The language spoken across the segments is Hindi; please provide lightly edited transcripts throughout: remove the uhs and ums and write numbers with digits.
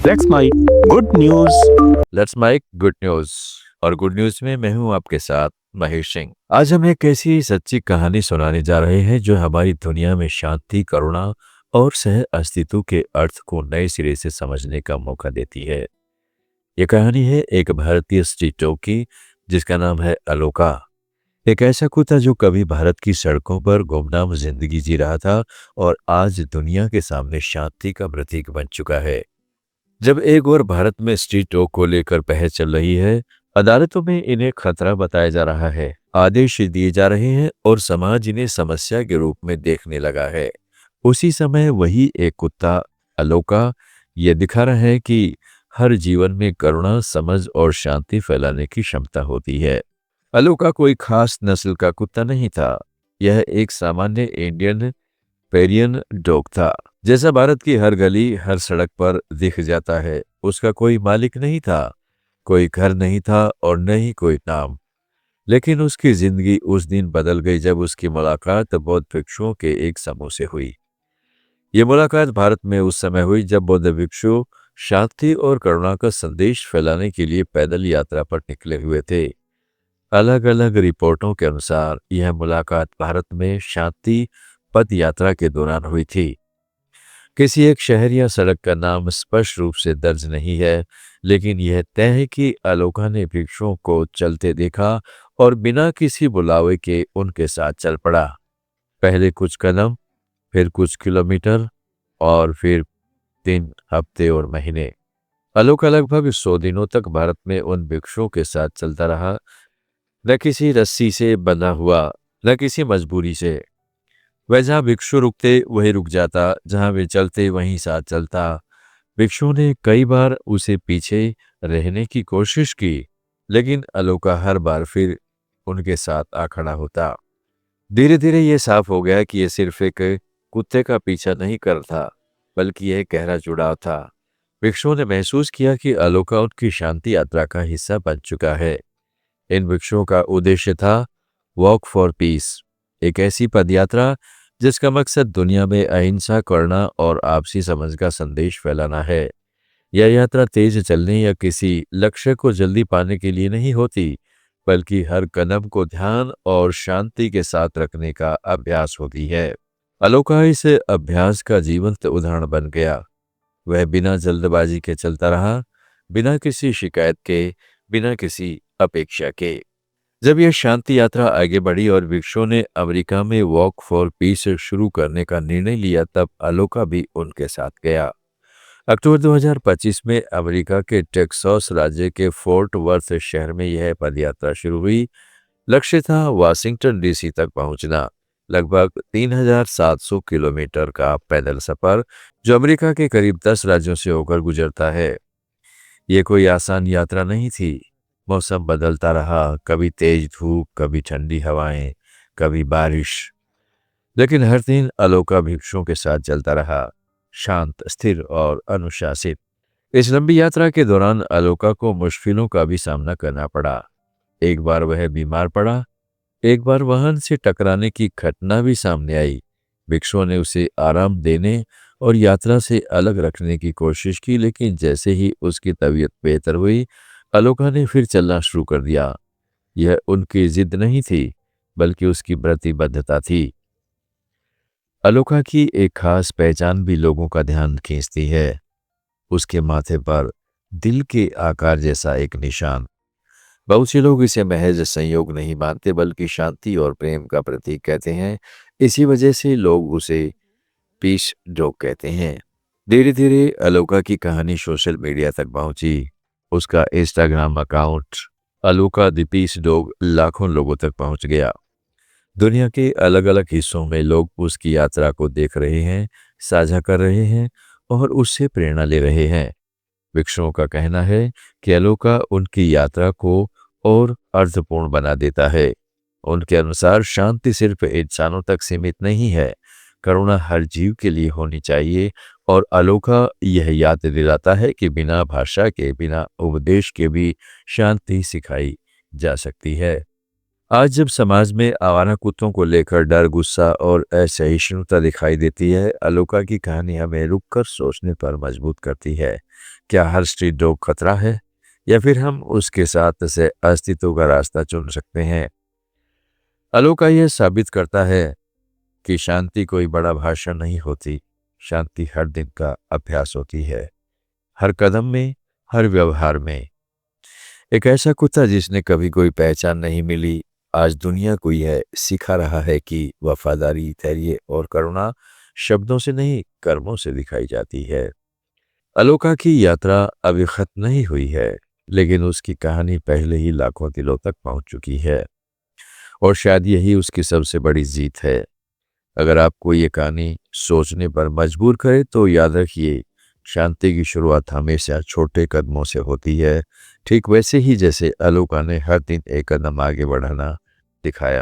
That's my good news. Let's make good news. और गुड न्यूज में मैं हूं आपके साथ महेश सिंह। आज हम एक ऐसी सच्ची कहानी सुनाने जा रहे हैं जो हमारी दुनिया में शांति, करुणा और सह अस्तित्व के अर्थ को नए सिरे से समझने का मौका देती है। यह कहानी है एक भारतीय स्ट्रीट डॉग की, जिसका नाम है अलोका। एक ऐसा कुत्ता जो कभी भारत की सड़कों पर गुमनाम जिंदगी जी रहा था और आज दुनिया के सामने शांति का प्रतीक बन चुका है। जब एक और भारत में स्ट्रीट डॉग को लेकर बहस चल रही है, अदालतों में इन्हें खतरा बताया जा रहा है, आदेश दिए जा रहे हैं और समाज इन्हें समस्या के रूप में देखने लगा है, उसी समय वही एक कुत्ता अलोका ये दिखा रहा है कि हर जीवन में करुणा, समझ और शांति फैलाने की क्षमता होती है। अलोका कोई खास नस्ल का कुत्ता नहीं था। यह एक सामान्य इंडियन पेरियन डॉग था, जैसा भारत की हर गली, हर सड़क पर दिख जाता है। उसका कोई मालिक नहीं था, कोई घर नहीं था और न ही कोई नाम। लेकिन उसकी जिंदगी उस दिन बदल गई जब उसकी मुलाकात बौद्ध भिक्षुओं के एक समूह से हुई। ये मुलाकात भारत में उस समय हुई जब बौद्ध भिक्षु शांति और करुणा का संदेश फैलाने के लिए पैदल यात्रा पर निकले हुए थे। अलग अलग रिपोर्टों के अनुसार यह मुलाकात भारत में शांति पद यात्रा के दौरान हुई थी। किसी एक शहर या सड़क का नाम स्पष्ट रूप से दर्ज नहीं है, लेकिन यह तय है कि अलोका ने भिक्षुओं को चलते देखा और बिना किसी बुलावे के उनके साथ चल पड़ा। पहले कुछ कदम, फिर कुछ किलोमीटर और फिर 3 हफ्ते और महीने। अलोका लगभग 100 दिनों तक भारत में उन भिक्षुओं के साथ चलता रहा, न किसी रस्सी से बंधा हुआ, न किसी मजबूरी से। वह जहाँ भिक्षु रुकते वहीं रुक जाता, जहाँ वे चलते वहीं साथ चलता। भिक्षुओं ने कई बार उसे पीछे रहने की कोशिश की, लेकिन अलोका हर बार फिर उनके साथ आ खड़ा होता। धीरे धीरे ये साफ हो गया कि यह सिर्फ एक कुत्ते का पीछा नहीं कर रहा था, बल्कि यह गहरा जुड़ाव था। भिक्षुओं ने महसूस किया कि अलोका उनकी शांति यात्रा का हिस्सा बन चुका है। इन भिक्षुओं का उद्देश्य था वॉक फॉर पीस, एक ऐसी पदयात्रा जिसका मकसद दुनिया में अहिंसा, करुणा और आपसी समझ का संदेश फैलाना है। यह यात्रा तेज चलने या किसी लक्ष्य को जल्दी पाने के लिए नहीं होती, बल्कि हर कदम को ध्यान और शांति के साथ रखने का अभ्यास होती है। अलोका इस अभ्यास का जीवंत उदाहरण बन गया। वह बिना जल्दबाजी के चलता रहा, बिना किसी शिकायत के, बिना किसी अपेक्षा के। जब यह शांति यात्रा आगे बढ़ी और भिक्षुओं ने अमेरिका में वॉक फॉर पीस शुरू करने का निर्णय लिया, तब अलोका भी उनके साथ गया। अक्टूबर 2025 में अमेरिका के टेक्सास राज्य के फोर्ट वर्थ शहर में यह पदयात्रा शुरू हुई। लक्ष्य था वाशिंगटन डीसी तक पहुंचना, लगभग 3700 किलोमीटर का पैदल सफर जो अमेरिका के करीब 10 राज्यों से होकर गुजरता है। ये कोई आसान यात्रा नहीं थी। मौसम बदलता रहा, कभी तेज धूप, कभी ठंडी हवाएं, कभी बारिश, लेकिन हर दिन अलोका भिक्षुओं के साथ चलता रहा, शांत, स्थिर और अनुशासित। इस लंबी यात्रा के दौरान अलोका को मुश्किलों का भी सामना करना पड़ा। एक बार वह बीमार पड़ा, एक बार वाहन से टकराने की घटना भी सामने आई। भिक्षुओं ने उसे आराम देने और यात्रा से अलग रखने की कोशिश की, लेकिन जैसे ही उसकी तबीयत बेहतर हुई, अलोका ने फिर चलना शुरू कर दिया। यह उनकी जिद नहीं थी, बल्कि उसकी प्रतिबद्धता थी। अलोका की एक खास पहचान भी लोगों का ध्यान खींचती है। उसके माथे पर दिल के आकार जैसा एक निशान। बहुत से लोग इसे महज संयोग नहीं मानते, बल्कि शांति और प्रेम का प्रतीक कहते हैं। इसी वजह से लोग उसे पीस डॉग कहते हैं। धीरे धीरे अलोका की कहानी सोशल मीडिया तक पहुंची। उसका Instagram account Aloka the peace dog लाखों लोगों तक पहुंच गया। दुनिया के अलग अलग हिस्सों में लोग उसकी यात्रा को देख रहे हैं, साझा कर रहे हैं और उससे प्रेरणा ले रहे हैं। भिक्षुओं का कहना है कि अलोका उनकी यात्रा को और अर्थपूर्ण बना देता है। उनके अनुसार शांति सिर्फ इंसानों तक सीमित नहीं है, करुणा हर जीव के लिए होनी चाहिए और अलोका यह याद दिलाता है कि बिना भाषा के, बिना उपदेश के भी शांति सिखाई जा सकती है। आज जब समाज में आवारा कुत्तों को लेकर डर, गुस्सा और असहिष्णुता दिखाई देती है, अलोका की कहानी हमें रुककर सोचने पर मजबूर करती है। क्या हर स्ट्रीट डॉग खतरा है, या फिर हम उसके साथ से अस्तित्व का रास्ता चुन सकते हैं? अलोका यह साबित करता है कि शांति कोई बड़ा भाषण नहीं होती, शांति हर दिन का अभ्यास होती है, हर कदम में, हर व्यवहार में। एक ऐसा कुत्ता जिसने कभी कोई पहचान नहीं मिली, आज दुनिया को यह सिखा रहा है कि वफादारी, धैर्य और करुणा शब्दों से नहीं, कर्मों से दिखाई जाती है। अलोका की यात्रा अभी खत्म नहीं हुई है, लेकिन उसकी कहानी पहले ही लाखों दिलों तक पहुंच चुकी है, और शायद यही उसकी सबसे बड़ी जीत है। अगर आपको ये कहानी सोचने पर मजबूर करे तो याद रखिए, शांति की शुरुआत हमेशा छोटे कदमों से होती है, ठीक वैसे ही जैसे अलोका ने हर दिन एक कदम आगे बढ़ाना दिखाया।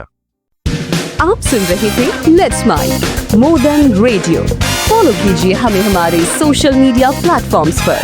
आप सुन रहे थे let's mind more than radio. Follow कीजिए हमें हमारे सोशल मीडिया प्लेटफॉर्म्स पर